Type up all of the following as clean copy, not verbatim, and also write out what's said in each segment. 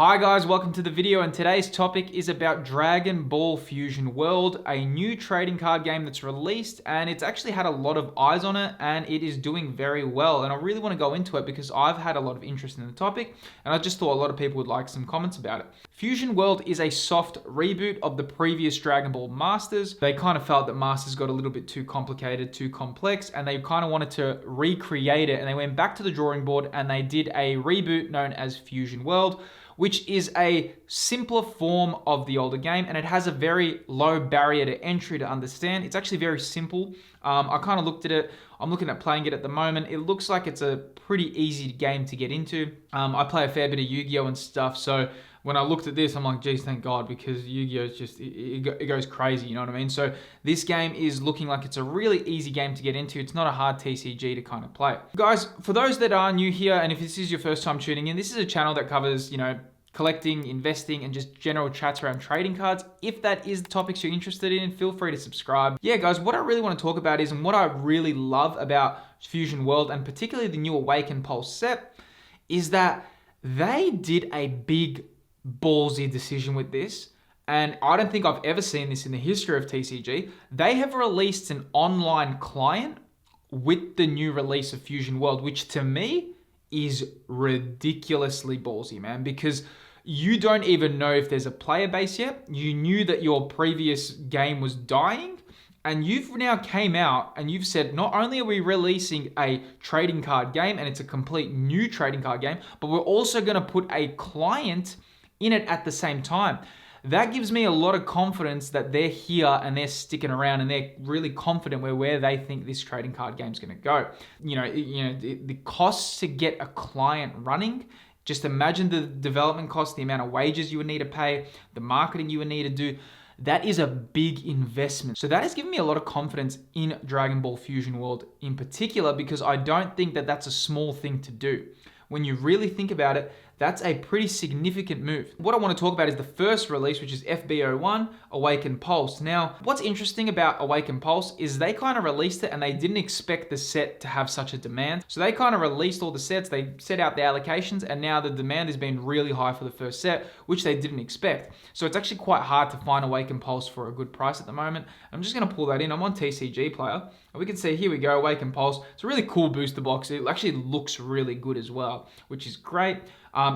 Hi guys, welcome to the video, and today's topic is about Dragon Ball Fusion World, a new trading card game that's released, and it's actually had a lot of eyes on it and it is doing very well. And I really want to go into it because I've had a lot of interest in the topic and I just thought a lot of people would like some comments about it. Fusion World is a soft reboot of the previous Dragon Ball Masters. They kind of felt that Masters got a little bit too complicated, too complex, and they kind of wanted to recreate it, and they went back to the drawing board and they did a reboot known as Fusion World, which is a simpler form of the older game, and it has a very low barrier to entry to understand. It's actually very simple. I kind of looked at it. I'm looking at playing it at the moment. It looks like it's a pretty easy game to get into. I play a fair bit of Yu-Gi-Oh and stuff, so when I looked at this, I'm like, geez, thank God, because Yu-Gi-Oh is just, it goes crazy, you know what I mean? So this game is looking like it's a really easy game to get into. It's not a hard TCG to kind of play. Guys, for those that are new here, and if this is your first time tuning in, this is a channel that covers, collecting, investing, and just general chats around trading cards. If that is the topics you're interested in, feel free to subscribe. Yeah, guys, what I really want to talk about is, and what I really love about Fusion World, and particularly the new Awaken Pulse set, is that they did a big ballsy decision with this. And I don't think I've ever seen this in the history of TCG. They have released an online client with the new release of Fusion World, which to me is ridiculously ballsy, man, because you don't even know if there's a player base yet. You knew that your previous game was dying, and you've now came out and you've said, not only are we releasing a trading card game, and it's a complete new trading card game, but we're also going to put a client in it at the same time. That gives me a lot of confidence that they're here and they're sticking around and they're really confident where they think this trading card game's going to go. The costs to get a client running, just imagine the development cost, the amount of wages you would need to pay, the marketing you would need to do. That is a big investment. So that has given me a lot of confidence in Dragon Ball Fusion World in particular, because I don't think that that's a small thing to do. When you really think about it, that's a pretty significant move. What I want to talk about is the first release, which is FB01, Awaken Pulse. Now, what's interesting about Awaken Pulse is they kind of released it and they didn't expect the set to have such a demand. So they kind of released all the sets, they set out the allocations, and now the demand has been really high for the first set, which they didn't expect. So it's actually quite hard to find Awaken Pulse for a good price at the moment. I'm just going to pull that in. I'm on TCG Player, and we can see, here we go, Awaken Pulse. It's a really cool booster box. It actually looks really good as well, which is great.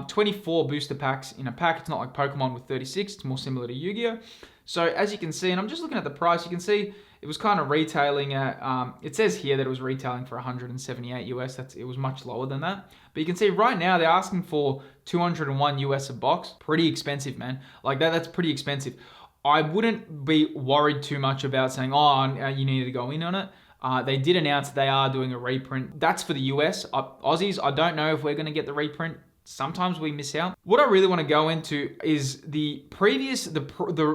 24 booster packs in a pack. It's not like Pokemon with 36. It's more similar to Yu-Gi-Oh. So as you can see, and I'm just looking at the price, you can see it was kind of retailing at, it says here that it was retailing for 178 US. It was much lower than that. But you can see right now they're asking for 201 US a box. Pretty expensive, man. Like that's pretty expensive. I wouldn't be worried too much about saying, oh, you need to go in on it. They did announce they are doing a reprint. That's for the US. Aussies, I don't know if we're going to get the reprint. Sometimes we miss out. What I really want to go into is the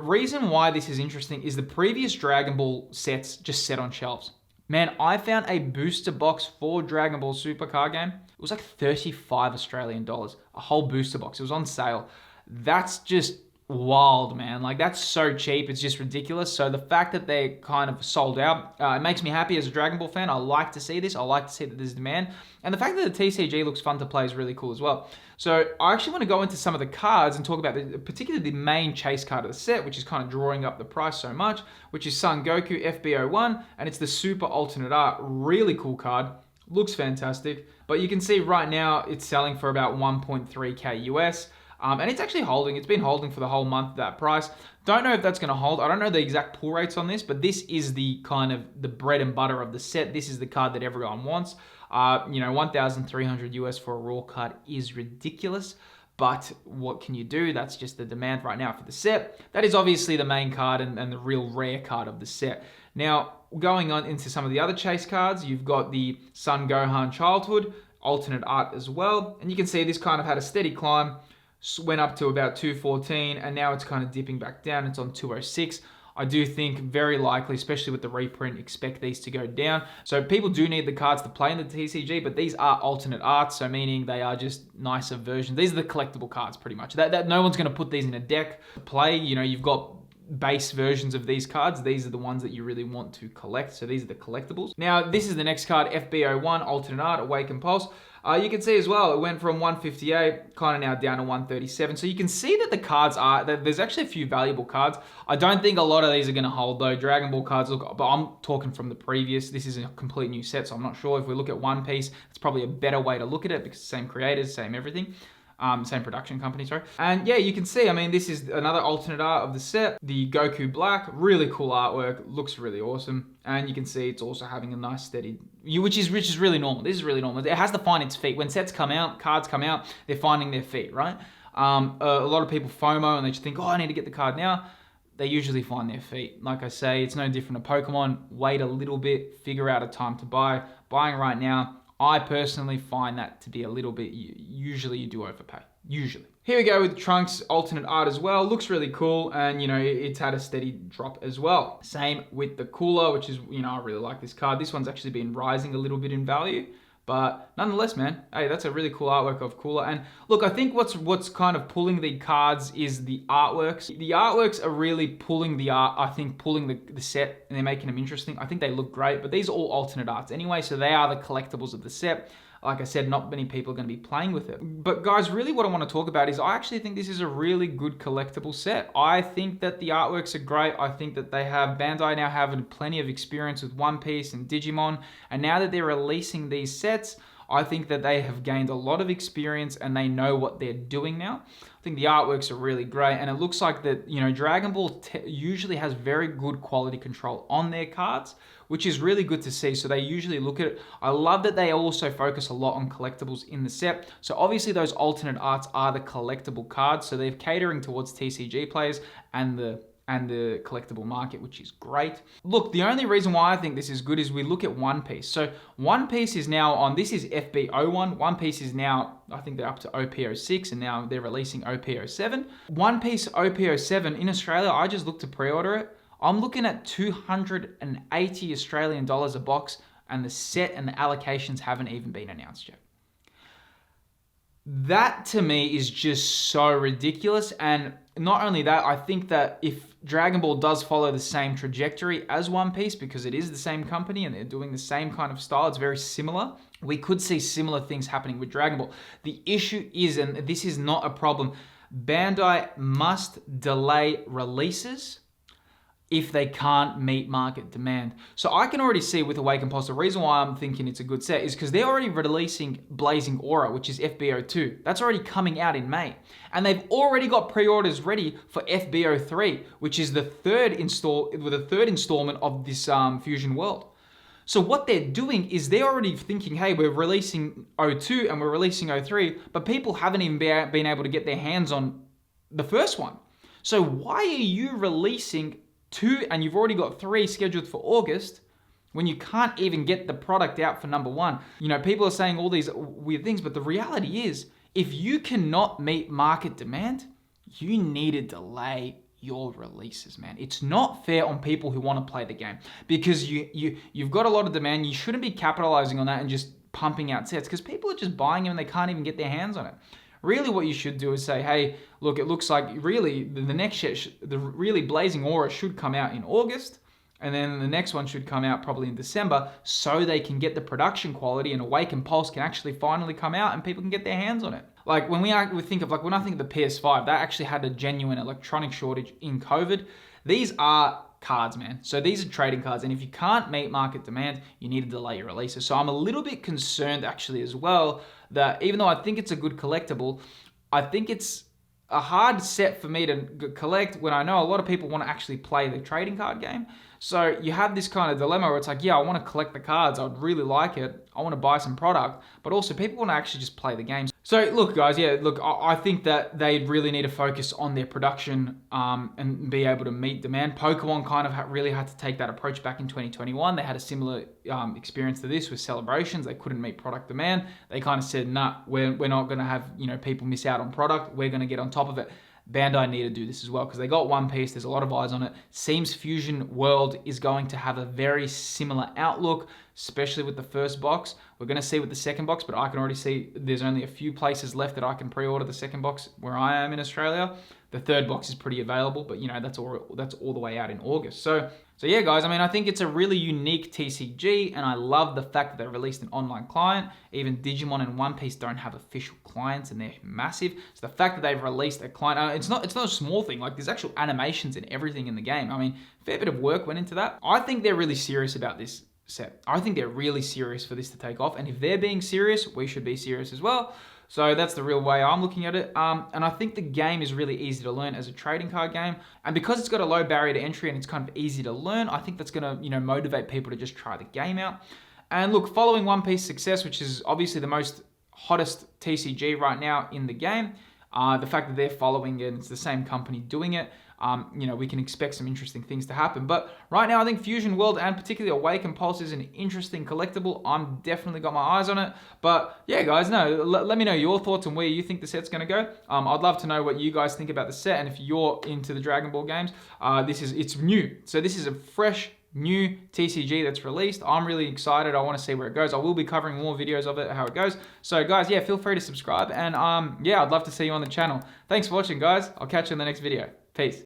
reason why this is interesting is the previous Dragon Ball sets just set on shelves. Man, I found a booster box for Dragon Ball Super card game. It was like 35 Australian dollars, a whole booster box. It was on sale. That's just wild, man. Like, that's so cheap. It's just ridiculous. So the fact that they kind of sold out, it makes me happy as a Dragon Ball fan. I like to see this. I like to see that there's demand. And the fact that the TCG looks fun to play is really cool as well. So I actually want to go into some of the cards and talk about particularly the main chase card of the set, which is kind of drawing up the price so much, which is Son Goku FB01, and it's the Super Alternate Art. Really cool card. Looks fantastic. But you can see right now it's selling for about 1.3K US. And it's actually holding. It's been holding for the whole month at that price. Don't know if that's going to hold. I don't know the exact pull rates on this, but this is the kind of the bread and butter of the set. This is the card that everyone wants. 1,300 US for a raw card is ridiculous. But what can you do? That's just the demand right now for the set. That is obviously the main card and the real rare card of the set. Now, going on into some of the other chase cards, you've got the Son Gohan Childhood, alternate art as well. And you can see this kind of had a steady climb. Went up to about 214, and now it's kind of dipping back down. It's on 206. I do think very likely, especially with the reprint, expect these to go down. So people do need the cards to play in the TCG, but these are alternate arts, so meaning they are just nicer versions. These are the collectible cards pretty much. That no one's going to put these in a deck to play. You've got base versions of these cards. These are the ones that you really want to collect. So these are the collectibles. Now, this is the next card, FB01, Alternate Art, Awaken Pulse. You can see as well, it went from 158, kind of now down to 137. So you can see that the cards that there's actually a few valuable cards. I don't think a lot of these are going to hold though. Dragon Ball cards, look, but I'm talking from the previous. This is a complete new set, so I'm not sure. If we look at One Piece, it's probably a better way to look at it because same creators, same everything. Same production company, sorry. And yeah, you can see, I mean, this is another alternate art of the set. The Goku Black, really cool artwork, looks really awesome. And you can see it's also having a nice steady, which is really normal. This is really normal. It has to find its feet. When sets come out, cards come out, they're finding their feet, right? A lot of people FOMO and they just think, oh, I need to get the card now. They usually find their feet. Like I say, it's no different to Pokemon. Wait a little bit, figure out a time to buy. Buying right now, I personally find that to be a little bit, usually you do overpay, usually. Here we go with Trunks alternate art as well. Looks really cool, and it's had a steady drop as well. Same with the Cooler, which is, I really like this card. This one's actually been rising a little bit in value, but nonetheless, man, hey, that's a really cool artwork of Cooler. And look, I think what's kind of pulling the cards is the artworks. The artworks are really pulling the art, I think, pulling the set, and they're making them interesting. I think they look great, but these are all alternate arts anyway, so they are the collectibles of the set. Like I said, not many people are going to be playing with it. But guys, really what I want to talk about is I actually think this is a really good collectible set. I think that the artworks are great. I think that Bandai now have plenty of experience with One Piece and Digimon. And now that they're releasing these sets, I think that they have gained a lot of experience and they know what they're doing now. I think the artworks are really great, and it looks like that, Dragon Ball usually has very good quality control on their cards, which is really good to see. So they usually look at it. I love that they also focus a lot on collectibles in the set. So obviously those alternate arts are the collectible cards. So they're catering towards TCG players and the collectible market, which is great. Look, the only reason why I think this is good is we look at One Piece. So One Piece is now on, this is FB01. One Piece is now, I think they're up to OP06, and now they're releasing OP07. One Piece OP07 in Australia, I just looked to pre-order it. I'm looking at 280 Australian dollars a box, and the set and the allocations haven't even been announced yet. That to me is just so ridiculous. And not only that, I think that if Dragon Ball does follow the same trajectory as One Piece, because it is the same company and they're doing the same kind of style, it's very similar, we could see similar things happening with Dragon Ball. The issue is, and this is not a problem, Bandai must delay releases if they can't meet market demand. So I can already see with Awaken Pulse, the reason why I'm thinking it's a good set is because they're already releasing Blazing Aura, which is FB02. That's already coming out in May. And they've already got pre-orders ready for FB03, which is the third installment of this Fusion World. So what they're doing is they're already thinking, hey, we're releasing 02 and we're releasing 03, but people haven't even been able to get their hands on the first one. So why are you releasing 2 and you've already got 3 scheduled for August when you can't even get the product out for number 1? People are saying all these weird things, but the reality is, if you cannot meet market demand, you need to delay your releases, man. It's not fair on people who want to play the game, because you've got a lot of demand. You shouldn't be capitalizing on that and just pumping out sets, because people are just buying them and they can't even get their hands on it. Really what you should do is say, hey, look, it looks like really the next set, the really Blazing Aura should come out in August, and then the next one should come out probably in December, so they can get the production quality and Awaken Pulse can actually finally come out and people can get their hands on it. Like when when I think of the PS5, that actually had a genuine electronic shortage in COVID. These are cards, man. So these are trading cards, and if you can't meet market demand, you need to delay your releases. So I'm a little bit concerned actually as well that even though I think it's a good collectible, I think it's a hard set for me to collect when I know a lot of people want to actually play the trading card game. So you have this kind of dilemma where it's like, yeah, I want to collect the cards. I'd really like it. I want to buy some product, but also people want to actually just play the games. So look, guys, I think that they really need to focus on their production and be able to meet demand. Pokemon kind of really had to take that approach back in 2021. They had a similar experience to this with Celebrations. They couldn't meet product demand. They kind of said, nah, we're not going to have people miss out on product. We're going to get on top of it. Bandai need to do this as well, because they got One Piece. There's a lot of eyes on it. Seems Fusion World is going to have a very similar outlook, especially with the first box. We're going to see with the second box, but I can already see there's only a few places left that I can pre-order the second box where I am in Australia. The third box is pretty available, but that's all the way out in August. So yeah, guys, I think it's a really unique TCG, and I love the fact that they released an online client. Even Digimon and One Piece don't have official clients, and they're massive. So the fact that they've released a client, it's not a small thing. Like, there's actual animations and everything in the game. A fair bit of work went into that. I think they're really serious about this set. I think they're really serious for this to take off, and if they're being serious, we should be serious as well. So that's the real way I'm looking at it. And I think the game is really easy to learn as a trading card game. And because it's got a low barrier to entry and it's kind of easy to learn, I think that's going to, motivate people to just try the game out. And look, following One Piece success, which is obviously the most hottest TCG right now in the game, the fact that they're following it and it's the same company doing it, we can expect some interesting things to happen. But right now, I think Fusion World and particularly Awaken Pulse is an interesting collectible. I'm definitely got my eyes on it. But yeah, guys, let me know your thoughts on where you think the set's going to go. I'd love to know what you guys think about the set, and if you're into the Dragon Ball games, it's new. So this is a fresh, new TCG that's released. I'm really excited. I want to see where it goes. I will be covering more videos of it, how it goes. So guys, yeah, feel free to subscribe, and I'd love to see you on the channel. Thanks for watching, guys. I'll catch you in the next video. Peace.